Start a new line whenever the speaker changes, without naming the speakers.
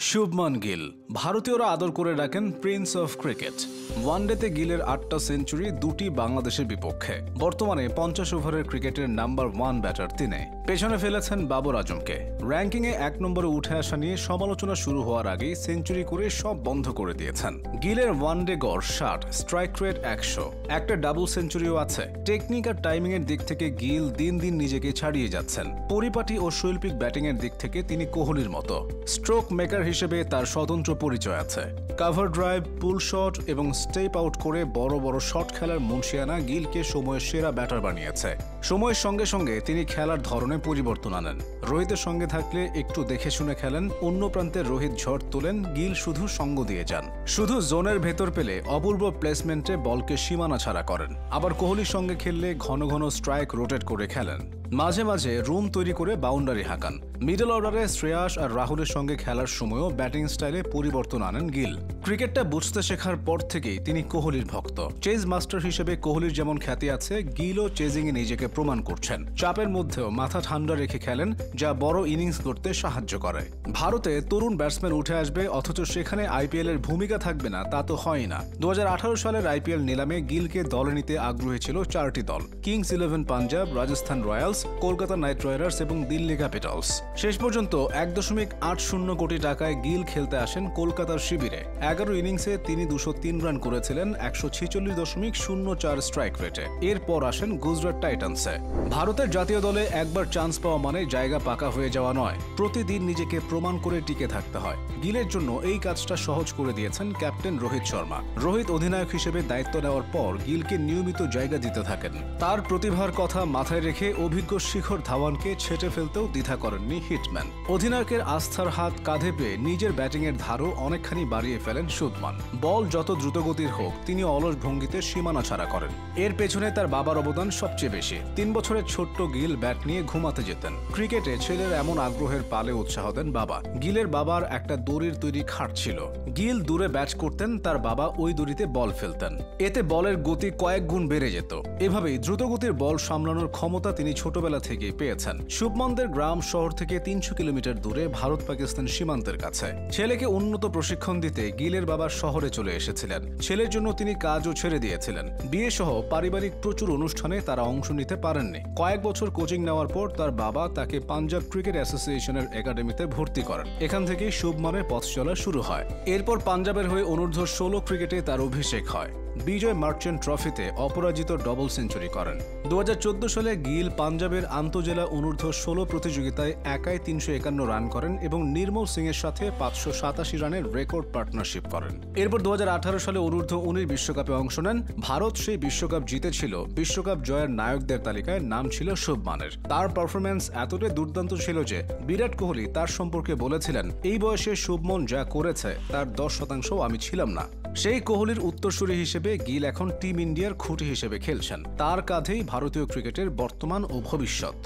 শুভমান গিল ভারতীয়রা আদর করে ডাকেন প্রিন্স অফ ক্রিকেট। ওয়ানডেতে গিলের ৮টা সেঞ্চুরি, ২টি বাংলাদেশের বিপক্ষে। বর্তমানে ৫০ ওভারের ক্রিকেটের নাম্বার 1 ব্যাটার তিনি। পেছনে ফেলেছেন বাবর আজমকে। র্যাঙ্কিংয়ে ১ নম্বরে উঠে আসা নিয়ে সমালোচনা শুরু হওয়ার আগেই সেঞ্চুরি করে সব বন্ধ করে দিয়েছেন। গিলের ওয়ানডে গড় ৬০, স্ট্রাইক রেট ১০০, একটা ডাবল সেঞ্চুরিও আছে। টেকনিক আর টাইমিং এর দিক থেকে গিল দিন দিন নিজেকে ছাড়িয়ে যাচ্ছেন। পরিপাটি ও শৈল্পিক ব্যাটিং এর দিক থেকে তিনি কোহলির মতো। স্ট্রোক মেকার হিসেবে তার স্বতন্ত্র পরিচয় আছে। কাভার ড্রাইভ, পুল শট এবং স্টেপ আউট করে বড় বড় শট খেলার মুন্সিয়ানা গিলকে সময়ের সেরা ব্যাটার বানিয়েছে। সময়ের সঙ্গে সঙ্গে তিনি খেলার ধরনে পরিবর্তন আনেন। রোহিতের সঙ্গে থাকলে একটু দেখে শুনে খেলেন, অন্য প্রান্তে রোহিত ঝড় তোলেন, গিল শুধু সঙ্গ দিয়ে যান। শুধু জোনের ভেতর পেলে অপূর্ব প্লেসমেন্টে বলকে সীমানা ছাড়া করেন। আবার কোহলির সঙ্গে খেললে ঘন ঘন স্ট্রাইক রোটেট করে খেলেন। মাঝে মাঝে রুম তৈরি করে বাউন্ডারি হাঁকান। মিডল অর্ডারে শ্রেয়াস আর রাহুলের সঙ্গে খেলার সময়ও ব্যাটিং স্টাইলে পরিবর্তন আনেন গিল। ক্রিকেটটা বুঝতে শেখার পর থেকেই তিনি কোহলির ভক্ত। চেজ মাস্টার হিসেবে কোহলির যেমন খ্যাতি আছে, গিলও চেজিংয়ে নিজেকে প্রমাণ করছেন। চাপের মধ্যেও মাথা ঠান্ডা রেখে খেলেন, যা বড় ইনিংস করতে সাহায্য করে। ভারতে তরুণ ব্যাটসম্যান উঠে আসবে, অথচ সেখানে আইপিএল এর ভূমিকা থাকবে না, তা তো হয় না। ২০১৮ সালের আইপিএল নিলামে গিলকে দলে নিতে আগ্রহী ছিল 4টি দল: Kings Eleven Punjab, Rajasthan Royals, Kolkata Knight Riders এবং দিল্লি ক্যাপিটালস। শেষ পর্যন্ত ১.৮০ কোটি টাকায় গিল খেলতে আসেন কলকাতার শিবিরে। ১১ ইনিংসে তিনি ২০৩ রান করেছিলেন ১৪৬.০৪ স্ট্রাইক রেটে। এরপর আসেন গুজরাট টাইটান্সে। ভারতের জাতীয় দলে একবার চান্স পাওয়া মানে জায়গা পাকা হয়ে যাওয়া নয়, প্রতিদিন নিজেকে প্রমাণ করে টিকে থাকতে হয়। গিলের জন্য এই কাজটা সহজ করে দিয়েছেন ক্যাপ্টেন রোহিত শর্মা। রোহিত অধিনায়ক হিসেবে দায়িত্ব নেওয়ার পর গিলকে নিয়মিত জায়গা দিতে থাকেন। তার প্রতিভার কথা মাথায় রেখে অভিজ্ঞ শিখর ধাওয়ানকে ছেঁটে ফেলতেও দ্বিধা করেননি হিটম্যান। অধিনায়কের আস্থার হাত কাঁধে পেয়ে নিজের ব্যাটিংয়ের ধারও অনেকখানি বাড়িয়ে ফেলেন শুভমান। বল যত দ্রুতগতির হোক, তিনি অলস ভঙ্গিতে সীমানা ছাড়া করেন। এর পেছনে তার বাবার অবদান সবচেয়ে বেশি। ৩ বছরের ছোট্ট গিল ব্যাট নিয়ে ঘুমাতে যেতেন। ক্রিকেটে ছেলের এমন আগ্রহের পালে উৎসাহ দেন বাবা। গিলের বাবার একটা দড়ির তৈরি খাট ছিল। গিল দূরে ব্যাট করতেন, তার বাবা ওই দড়িতে বল ফেলতেন। এতে বলের গতি কয়েক গুণ বেড়ে যেত। এভাবেই দ্রুতগতির বল সামলানোর ক্ষমতা তিনি ছোটবেলা থেকেই পেয়েছেন। শুভমানদের গ্রাম শহর থেকে ৩০০ কিলোমিটার দূরে, ভারত পাকিস্তান সীমান্তের কাছে। ছেলেকে উন্নত প্রশিক্ষণ দিতে গিলের বাবা শহরে চলে এসেছিলেন। ছেলের জন্য তিনি কাজও ছেড়ে দিয়েছিলেন। বিয়ে সহ পারিবারিক প্রচুর অনুষ্ঠানে তারা অংশ নিতে পারেননি। কয়েক বছর কোচিং নেওয়ার পর তার বাবা তাকে পাঞ্জাব ক্রিকেট অ্যাসোসিয়েশনের একাডেমিতে ভর্তি করেন। এখান থেকেই শুভমানের পথ চলা শুরু হয়। এরপর পাঞ্জাবের হয়ে অনূর্ধ্ব ১৬ ক্রিকেটে তার অভিষেক হয়। বিজয় মার্চেন্ট ট্রফিতে অপরাজিত ডবল সেঞ্চুরি করেন। ২০১৪ সালে গিল পাঞ্জাবের আন্তজেলা অনূর্ধ্ব ১৬ প্রতিযোগিতায় একাই ৩৫১ রান করেন এবং নির্মল সিং এর সাথে ৫৮৭ রানের রেকর্ড পার্টনারশিপ করেন। এরপর ২০১৮ সালে অনূর্ধ্ব ১৯ বিশ্বকাপে অংশ নেন। ভারত সেই বিশ্বকাপ জিতেছিল। বিশ্বকাপ জয়ের নায়কদের তালিকায় নাম ছিল শুভমানের। তার পারফরম্যান্স এতটাই দুর্দান্ত ছিল যে বিরাট কোহলি তার সম্পর্কে বলেছিলেন, এই বয়সে শুভমন যা করেছে তার ১০% আমি ছিলাম না। সেই কোহলির উত্তরসূরি হিসেবে গিল এখন টিম ইন্ডিয়ার খুঁটি হিসেবে খেলছেন। তার কাঁধেই ভারতীয় ক্রিকেটের বর্তমান ও ভবিষ্যৎ।